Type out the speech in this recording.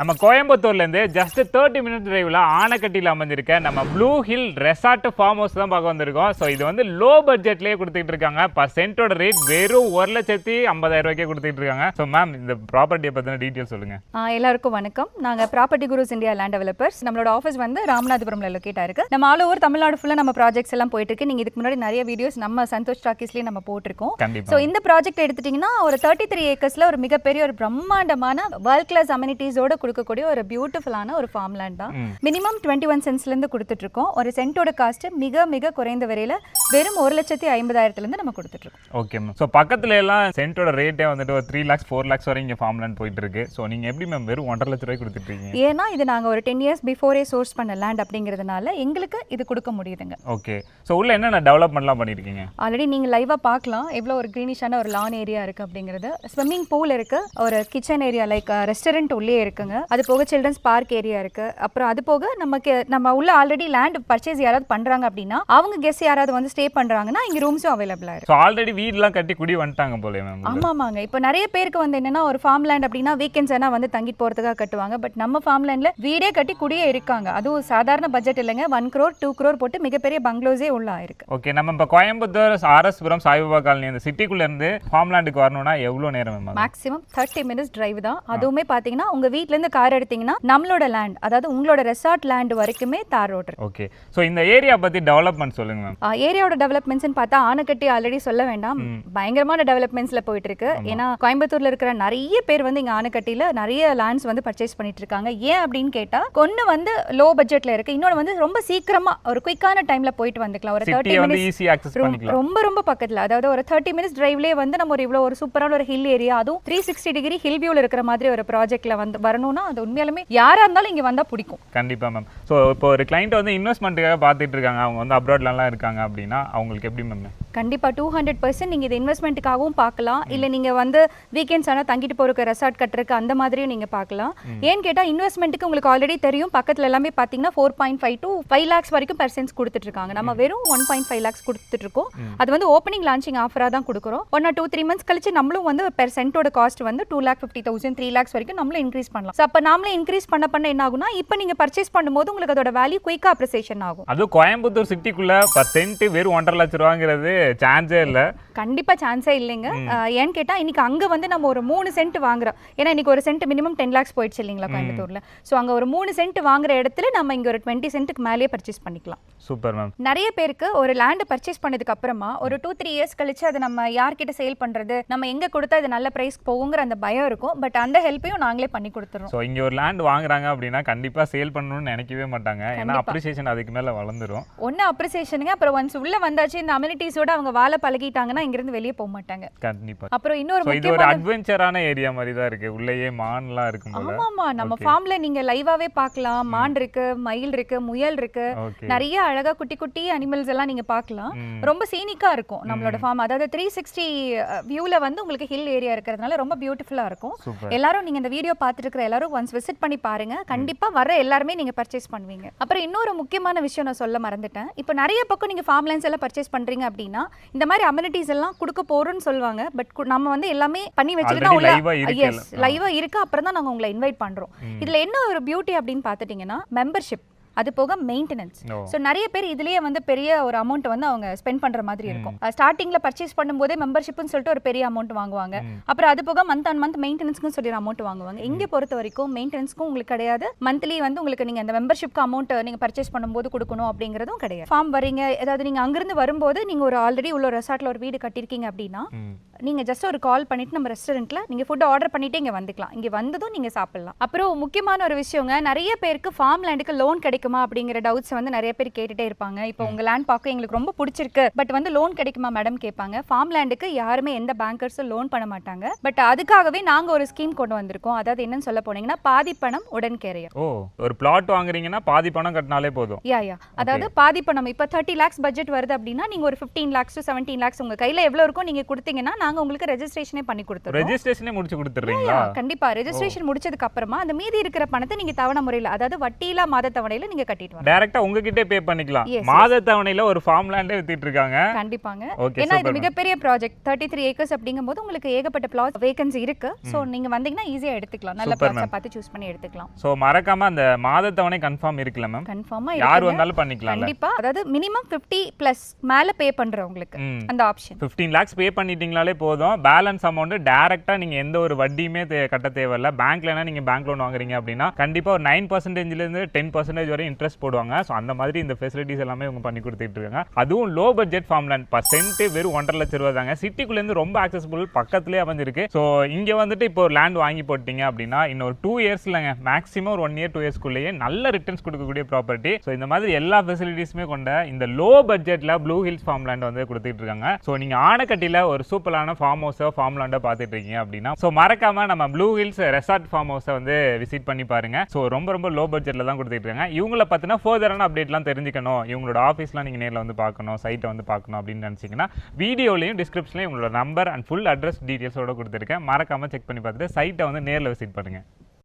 நம்ம கோயம்புத்தூர்லேருந்து just 30 minute டிரைவில் ஆனைக்கட்டியில் அமைஞ்சிருக்க நம்ம blue hill resort farm house தான் பார்க்க வந்திருக்கோம். ஸோ இது வந்து லோ பட்ஜெட்லேயே கொடுத்துட்டு இருக்காங்க. பர் சென்ட்டோட ரேட் வெறும் 1,50,000 கொடுத்துட்டு இருக்காங்க. ஸோ மேம், இந்த ப்ராப்பர்ட்டியை பற்றின டீட்டெயில் சொல்லுங்கள். எல்லாருக்கும் வணக்கம். நாங்கள் ப்ராப்பர்ட்டி குருஸ் இந்தியா லேண்ட் டெவலப்பர்ஸ். நம்மளோட ஆஃபீஸ் வந்து ராமநாதபுரம்ல லொக்கேட் ஆயிருக்கு. நம்ம ஆல் ஓவர் தமிழ்நாடு ஃபுல்லாக நம்ம ப்ராஜெக்ட்ஸ் எல்லாம் போயிட்டு இருக்கு. நீங்கள் இதுக்கு முன்னாடி நிறைய வீடியோஸ் நம்ம சந்தோஷ் டாக்கீஸ்லேயே நம்ம போட்டிருக்கோம். ஸோ இந்த ப்ராஜெக்ட் எடுத்துட்டிங்கன்னா ஒரு 33 ஏக்கர்ஸில் ஒரு மிகப்பெரிய ஒரு பிரம்மாண்டமான வேர்ல்ட் கிளாஸ் அமெனிட்டிஸோட கொடுக்கக்கூடிய ஒரு பியூட்டிஃபுல்லான ஒரு ஃபார்ம் லேண்ட் தான். மினிமம் 21 சென்ட்ஸ்லேருந்து கொடுத்துட்டு இருக்கோம். ஒரு சென்ட்டோட காஸ்ட் மிக மிக குறைந்த விலையில வெறும் 1,50,000 நம்ம கொடுத்துட்டு இருக்கோம். Okay ma'am. ஸோ பக்கத்துல எல்லாம் சென்ட்டோட ரேட்டே வந்துட்டு ஒரு 3 lakhs 4 lakhs வரை இங்கே ஃபார்ம் லேண்ட் போயிட்டு இருக்கு. ஸோ நீங்க எப்படி மேம் வெறும் 1,50,000 கொடுத்துட்டு இருக்கீங்க? ஏன்னா இது நாங்கள் ஒரு 10 years பிஃபோரே சோர்ஸ் பண்ண லேண்ட் அப்படிங்கிறதுனால எங்களுக்கு இது கொடுக்க முடியுதுங்க. ஓகே. ஸோ உள்ள என்னென்ன டெவலப்மெண்ட்லாம் பண்ணியிருக்கீங்க? ஆல்ரெடி நீங்கள் லைவாக பார்க்கலாம் எவ்வளோ ஒரு க்ரீனிஷான ஒரு லான் ஏரியா இருக்குது அப்படிங்கிறது. ஸ்விம்மிங் பூல் இருக்குது, ஒரு கிச்சன் ஏரியா லைக் ரெஸ்டாரண்ட் உள்ளே இருக்குங்க. அது போக சில்ட்ரன்ஸ் பார்க் ஏரியா இருக்குது. அப்புறம் அது போக நம்ம உள்ள ஆல்ரெடி லேண்ட் பர்ச்சேஸ் யாராவது பண்ணுறாங்க அப்படின்னா அவங்க கெஸ்ட் யாராவது வந்து ஸ்டே பண்ணுறாங்கன்னா இங்கே ரூம்ஸும் அவைலபிளாக இருக்குது. ஸோ ஆல்ரெடி வீடெலாம் கட்டி குடி வந்துட்டாங்க போல மேம். ஆமாங்க. இப்போ நிறைய பேருக்கு வந்து என்னன்னா ஒரு ஃபார்ம் லேண்ட் அப்படின்னா வீக்கெண்ட்ஸ் எல்லாம் வந்து தங்கிட்டு போகிறதுக்காக கட்டுவாங்க. பட் நம்ம ஃபார்ம் லேண்டில் வீடே கட்டி குடியே இருக்காங்க. அதுவும் சாதாரண பட்ஜெட் இல்லைங்க. 1 crore 2 crore போட்டு மிகப்பெரிய பங்களோஸே உள்ள ஆயிருக்கு. ஓகே. நம்ம இப்போ கோயம்புத்தூர் ஆர்எஸ்புரம் சாய்பாபா காலனி அந்த சிட்டிக்குள்ளேருந்து ஃபார்ம் லேண்டுக்கு வரணும்னா எவ்வளோ நேரம் மேம்? மேக்ஸிமம் 30 minutes டிரைவ் தான். அதுவுமே பார்த்தீங்கன்னா உங்கள் வீட்டிலேருந்து கார் எடுத்தீங்கன்னா நம்மளோட லேண்ட், அதாவது உங்களோட ரெசார்ட் லேண்ட் வரைக்குமே தார் ரோட் இருக்கு. ஓகே. ஸோ இந்த ஏரியா பற்றி டெவலப்மெண்ட் சொல்லுங்க மேம். ஏரியாவோட டெவலப்மெண்ட்ஸ்னு பார்த்தா ஆனைக்கட்டி ஆல்ரெடி சொல்ல வேண்டாம், பயங்கரமான டெவலப்மெண்ட்ஸ்ல போயிட்டு இருக்கு. ஏன்னா கோயம்புத்தூர்ல இருக்கிற நிறைய பேர் வந்து இங்க ஆனைக்கட்டியில நிறைய லேண்ட்ஸ் வந்து பர்ச்சேஸ் பண்ணிட்டு இருக்காங்க. ஏன் அப்படின்னு கேட்டா ஒன்னு வந்து லோ பட்ஜெட்ல இருக்கு, இன்னொன்று வந்து ரொம்ப சீக்கிரமா ஒரு குயிக்கான டைம்ல போயிட்டு வந்துக்கலாம். ஒரு 30 minutes ரொம்ப ரொம்ப பக்கத்துல, அதாவது ஒரு 30 minutes டிரைவ்லயே வந்து நம்ம ஒரு இவ்வளவு ஒரு சூப்பரான ஒரு ஹில் ஏரியா, அதுவும் 360 டிகிரி ஹில் வியூல இருக்கிற மாதிரி ஒரு ப்ராஜெக்ட்ல வந்து வரணும்னா அது உண்மையாலுமே யாரா இருந்தாலும் இங்க வந்தா பிடிக்கும். கண்டிப்பா மேம். ஸோ இப்போ ஒரு கிளைண்ட் வந்து இன்வெஸ்ட்மெண்ட்டுக்காக பார்த்துட்டு இருக்காங்க, அவங்க வந்து அப்ராட்லாம் இருக்காங்க அப்படின்னா அவங்களுக்கு எப்படி மேம்? கண்டிப்பா 200% நீங்க இது இன்வெஸ்ட்மெண்ட்டுக்காகவும் பார்க்கலாம், இல்ல நீங்க வந்து வீக்கெண்ட்ஸ் ஆனால் தங்கிட்டு போறதுக்கு ரெசார்ட் கட்டுறதுக்கு அந்த மாதிரியும் நீங்க பார்க்கலாம். ஏன்னு கேட்டா இன்வெஸ்ட்மெண்ட்டுக்கு உங்களுக்கு ஆல்ரெடி தெரியும், பக்கத்துல எல்லாமே பார்த்தீங்கன்னா 4.5 to 5 lakhs வரைக்கும் பெர்சென்ட்ஸ் கொடுத்துட்டு இருக்காங்க. நம்ம வெறும் 1.5 lakhs கொடுத்துட்டு இருக்கோம். அது வந்து ஓப்பனிங் லான்ச்சிங் ஆஃபரா தான் கொடுக்குறோம். 1 or 2-3 months கழிச்சு நம்மளும் வந்து பெர் சென்ட்டோட காஸ்ட் வந்து 2,50,000 3 lakhs வரைக்கும் நம்மளும் இன்க்ரீஸ் பண்ணலாம். அப்ப நாமளே இன்க்ரீஸ் பண்ண என்ன ஆகும்னா இப்போ நீங்க பர்ச்சேஸ் பண்ணும்போது உங்களுக்கு அதோட வேல்யூ குயிக்கா அப்ரிசியேஷன் ஆகும். அது கோயம்புத்தூர் சிட்டிக்குள்ள பர் சென்ட் வெறும் 1.5 லட்சம் ரூபாங்கிறது சான்ஸே இல்ல. கண்டிப்பா சான்ஸே இல்லைங்க. ஏன்னு கேட்டா இன்னைக்கு அங்க வந்து நம்ம ஒரு 3 சென்ட் வாங்குறோம். ஏன்னா இன்னைக்கு ஒரு சென்ட் மினிமம் 10 lakhs போயிடுச்சு இல்லைங்களா கோயம்புத்தூர்ல. சோ அங்க ஒரு 3 சென்ட் வாங்குற இடத்துல நம்ம இங்க ஒரு 20 சென்ட்டுக்கு மேலே பர்ச்சேஸ் பண்ணிக்கலாம். Super ma'am. நிறைய பேருக்கு ஒரு லேண்ட் பர்ச்சேஸ் பண்ணதுக்கு அப்புறமா ஒரு 2-3 years கழிச்சு அதை நம்ம யார்கிட்ட சேல் பண்றது, நம்ம எங்க கொடுத்தா இது நல்ல பிரைஸ் போகுங்கிற அந்த பயம் இருக்கும். பட் அந்த ஹெல்ப்பையும் நாங்களே பண்ணி கொடுத்துறோம். ஸோ இங்க ஒரு லேண்ட் வாங்குறாங்க அப்படின்னா கண்டிப்பா சேல் பண்ணணும்னு நினைக்கவே மாட்டாங்க. ஏன்னா அப்ரிசியேஷன் அதுக்கு மேல வளர்ந்துரும். ஒன்னு அப்ரிசியேஷனுங்க, அப்புறம் ஒன்ஸ் உள்ள வந்தாச்சு இந்த அமெனிட்டிஸோட அவங்க வாழ பழகிட்டாங்கன்னா இங்க இருந்து வெளியே போக மாட்டாங்க. கண்டிப்பா. அப்புறம் இன்னொரு இது ஒரு அட்வென்ச்சரான ஏரியா மாதிரி தான் இருக்கு. உள்ளேயே மான்லாம் இருக்கும் போல. ஆமாமா, நம்ம ஃபார்ம்ல நீங்க லைவாவே பார்க்கலாம். மான் இருக்கு, மயில் இருக்கு, முயல் இருக்கு, நிறைய அழகா குட்டி குட்டி அனிமல்ஸ் எல்லாம் நீங்க பார்க்கலாம். ரொம்ப சீனிக்கா இருக்கும் நம்மளோட ஃபார்ம். அதாவது 360 வியூல வந்து உங்களுக்கு ஹில் ஏரியா இருக்கிறதுனால ரொம்ப பியூட்டிஃபுல்லா இருக்கும். எல்லாரும் நீங்க இந்த வீடியோ பார்த்துட்டு இருக்கிற எல்லாரும் ஒன்ஸ் விசிட் பண்ணி பாருங்க. கண்டிப்பா வர எல்லாருமே நீங்க பர்ச்சேஸ் பண்ணுவீங்க. அப்புறம் இன்னொரு முக்கியமான விஷயம் நான் சொல்ல மறந்துட்டேன். இப்போ நிறைய பக்கம் நீங்க ஃபார்ம் லேண்ட்ஸ் எல்லாம் பர்ச்சேஸ் பண்றீங்க அப்படின்னா இந்த மாதிரி அமெனிட்டிஸ் எல்லாம் கொடுக்க போறோம்னு சொல்லுவாங்க. பட் நம்ம வந்து எல்லாமே பண்ணி வச்சுட்டு தான் லைவா இருக்கு. அப்புறம் தான் நாங்க உங்களை இன்வைட் பண்றோம். இதுல என்ன ஒரு பியூட்டி அப்படின்னு பார்த்துட்டீங்கன்னா மெம்பர்ஷிப், அது போக மெயின்டெனன்ஸ். ஸோ நிறைய பேர் இதுலயே வந்து பெரிய ஒரு அமௌண்ட் வந்து அவங்க ஸ்பெண்ட் பண்ற மாதிரி இருக்கும். ஸ்டார்டிங்ல பர்ச்சேஸ் பண்ணும்போதே மெம்பர்ஷிப்னு சொல்லிட்டு ஒரு பெரிய அமௌண்ட் வாங்குவாங்க. அப்புறம் அது போக மந்த் ஆன் மந்த் மெயின்டெனன்ஸ்க்கு சொல்லி ஒரு அமௌண்ட் வாங்குவாங்க. இங்க பொறுத்த வரைக்கும் மெயின்டெனன்ஸ்க்கும் உங்களுக்கு கிடையாது. மந்த்லி வந்து உங்களுக்கு நீங்க அந்த மெம்பர்ஷிப்க்கு அமௌண்ட் நீங்க பர்ச்சேஸ் பண்ணும்போது கொடுக்கணும் அப்படிங்கிறதும் கிடையாது. ஃபார்ம் வரீங்க, ஏதாவது நீங்க அங்கிருந்து வரும்போது நீங்க ஒரு ஆல்ரெடி உள்ள ரெசார்ட்ல ஒரு வீடு கட்டிருக்கீங்க அப்படின்னா நீங்க ஜஸ்ட் ஒரு கால் பண்ணிட்டு நம்ம ரெஸ்டாரண்ட்ல நீங்க ஃபுட் ஆர்டர் பண்ணிட்டு இங்க வந்துக்கலாம். இங்க வந்ததும் நீங்க சாப்பிடலாம். அப்புறம் முக்கியமான ஒரு விஷயங்க, நிறைய பேருக்கு ஃபார்ம் லேண்டுக்கு லோன் கிடைக்குமா அப்படிங்கிற டவுட்ஸ் வந்து நிறைய பேர் கேட்டுட்டே இருப்பாங்க. இப்போ உங்க லேண்ட் பார்க்க எங்களுக்கு ரொம்ப பிடிச்சிருக்கு, பட் வந்து லோன் கிடைக்குமா மேடம் கேட்பாங்க. ஃபார்ம் லேண்டுக்கு யாருமே எந்த பேங்கர்ஸும் லோன் பண்ண மாட்டாங்க. பட் அதுக்காகவே நாங்க ஒரு ஸ்கீம் கொண்டு வந்திருக்கோம். அதாவது என்னன்னு சொல்ல போனீங்கன்னா பாதி பணம் உடன் கேரியர். ஒரு பிளாட் வாங்குறீங்கன்னா பாதி பணம் கட்டினாலே போதும். அதாவது பாதி பணம் இப்போ 30 lakhs பட்ஜெட் வருது அப்படின்னா நீங்க ஒரு 15 lakhs to 17 lakhs உங்க கையில எவ்வளவு இருக்கும் நீங்க கொடுத்தீங்கன்னா நாங்க உங்களுக்கு ரெஜிஸ்ட்ரேஷனே பண்ணி கொடுத்துருவோம். ரெஜிஸ்ட்ரேஷனே முடிச்சு கொடுத்துறீங்களா? கண்டிப்பா. ரெஜிஸ்ட்ரேஷன் முடிச்சதுக்கு அப்புறமா அந்த மீதி இருக்கிற பணத்தை நீங்க தவணை முறையில, அதாவது வட்டியில்லா மாத தவணையில நீங்க கட்டிட்டு வரலாம். டைரக்டா உங்ககிட்டே பே பண்ணிக்கலாம். மாத தவணையில ஒரு ஃபார்ம் லேண்டே வித்திட்டு இருக்காங்க. கண்டிப்பாங்க. ஏன்னா இது மிகப்பெரிய ப்ராஜெக்ட் 33 ஏக்கர்ஸ் அப்படிங்கும்போது உங்களுக்கு ஏகப்பட்ட பிளாட்ஸ் வேகன்சி இருக்கு. சோ நீங்க வந்தீங்கன்னா ஈஸியா எடுத்துக்கலாம். நல்ல பிளாட்ஸ் பார்த்து சூஸ் பண்ணி எடுத்துக்கலாம். சோ மறக்காம அந்த மாத தவணை கன்ஃபார்ம் இருக்குல மேம்? கன்ஃபார்மா யார் வந்தாலும் பண்ணிக்கலாம். கண்டிப்பா. அதாவது மினிமம் 50+ மேல பே பண்றவங்களுக்கு அந்த ஆப்ஷன். 15 lakhs பே பண்ணிட்டீங்களாலே போதும். பேலன்ஸ் அமௌண்ட் டைரக்டா நீங்க எந்த ஒரு வட்டியுமே கட்ட தேவையில்ல. பேங்க்லனா நீங்க பேங்க் லோன் வாங்குறீங்க அப்படின்னா கண்டிப்பா ஒரு 9% இருந்து 10% வரை இன்ட்ரெஸ்ட் போடுவாங்க. சோ அந்த மாதிரி இந்த ஃபெசிலிட்டிஸ் எல்லாமே இவங்க பண்ணி கொடுத்துட்டு இருக்காங்க. அதுவும் low budget farm land percent வெறும் 1.5 லட்சம் ரூபாய் தாங்க. சிட்டிக்குள்ள இருந்து ரொம்ப ஆக்சஸபிள், பக்கத்துலயே அமைஞ்சிருக்கு. சோ இங்க வந்துட்டு இப்போ ஒரு லேண்ட் வாங்கி போட்டீங்க அப்படின்னா இன்னொரு 2 இயர்ஸ்லங்க மேக்ஸிமம் ஒரு 1 year 2 இயர்ஸ்க்குள்ளேயே நல்ல ரிட்டர்ன்ஸ் கொடுக்கக்கூடிய ப்ராப்பர்ட்டி. சோ இந்த மாதிரி எல்லா ஃபெசிலிட்டிஸுமே கொண்ட இந்த லோ பட்ஜெட்ல ப்ளூ ஹில்ஸ் ஃபார்ம் லேண்ட் வந்து கொடுத்துட்டு இருக்காங்க. சோ நீங்க ஆனக்கட்டில ஒரு சூப்பரான ஃபார்ம் ஹவுஸோ ஃபார்ம் லேண்டோ பார்த்துட்டு இருக்கீங்க அப்படின்னா சோ மறக்காம நம்ம ப்ளூ ஹில்ஸ் ரெசார்ட் ஃபார்ம் ஹவுஸை வந்து விசிட் பண்ணி பாருங்க. சோ ரொம்ப ரொம்ப லோ பட்ஜெட்ல தான் கொடுத்துட்டு இருக்காங்க. இவங்களை பத்தின ஃபர்தரான அப்டேட்லாம் தெரிஞ்சுக்கணும், இவங்களோட ஆஃபீஸ்லாம் நீங்க நேரில் வந்து பார்க்கணும், சைட்டை வந்து பார்க்கணும் அப்படின்னு நினைச்சீங்கன்னா வீடியோலையும் டிஸ்கிரிப்ஷன்லையும் உங்களோட நம்பர் அண்ட் ஃபுல் அட்ரஸ் டீடைல்ஸோட கொடுத்துருக்கேன். மறக்காம செக் பண்ணி பார்த்துட்டு சைட்டை வந்து நேரில் விசிட் பண்ணுங்க.